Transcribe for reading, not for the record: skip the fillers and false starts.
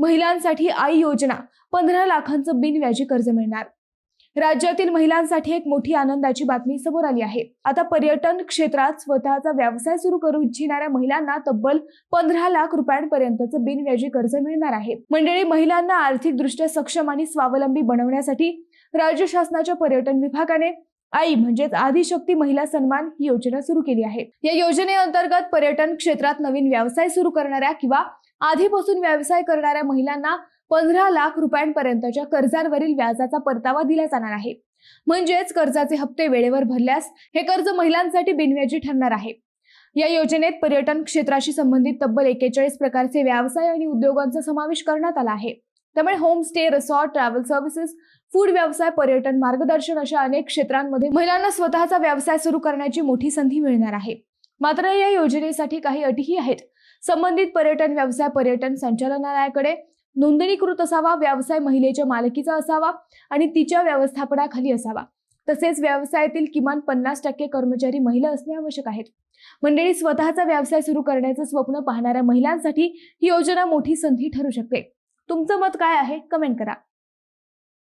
महिलांसाठी आई योजना, 15 लाखांचं बिनव्याजी कर्ज मिळणार। राज्यातील महिलांसाठी एक मोठी आनंदाची बातमी समोर आली आहे। आता पर्यटन क्षेत्रात स्वतःचा व्यवसाय सुरू करू इच्छिणाऱ्या महिलांना तब्बल 15 लाख रुपयांपर्यंतचं बिनव्याजी कर्ज मिळणार आहे। मंडळी, महिलांना आर्थिकदृष्ट्या सक्षम आणि स्वावलंबी बनवण्यासाठी राज्य शासनाच्या पर्यटन विभागाने आई म्हणजेच आदिशक्ती महिला सन्मान ही योजना सुरू केली आहे। या योजनेअंतर्गत पर्यटन क्षेत्रात नवीन व्यवसाय सुरू करणाऱ्या किंवा आधीपासून व्यवसाय करणाऱ्या महिलांना 15 लाख रुपयांपर्यंतच्या कर्जांवरील व्याजाचा परतावा दिला जाणार आहे। म्हणजेच कर्जाचे हप्ते वेळेवर भरल्यास हे कर्ज महिलांसाठी बिनव्याजी ठरणार आहे। या योजनेत पर्यटन क्षेत्राशी संबंधित तब्बल 41 प्रकारचे व्यवसाय आणि उद्योगांचा समावेश करण्यात आला आहे। त्यामुळे homestay, resort, travel services, food व्यवसाय, पर्यटन मार्गदर्शन अशा अनेक क्षेत्रांमध्ये महिलांना स्वतःचा व्यवसाय सुरू करण्याची मोठी संधी मिळणार आहे। मात्र या योजनेसाठी काही अटीही आहेत। संबंधित पर्यटन व्यवसाय पर्यटन संचालनालयाकडे नोंदणीकृत असावा, व्यवसाय महिलेच्या मालकीचा असावा आणि तिच्या व्यवस्थापनाखाली असावा। तसेच व्यवसायातील किमान 50% कर्मचारी महिला असणे आवश्यक आहेत। मंडळी, स्वतःचा व्यवसाय सुरू करण्याचं स्वप्न पाहणाऱ्या महिलांसाठी ही योजना मोठी संधी ठरू शकते। तुमचं मत काय आहे? कमेंट करा।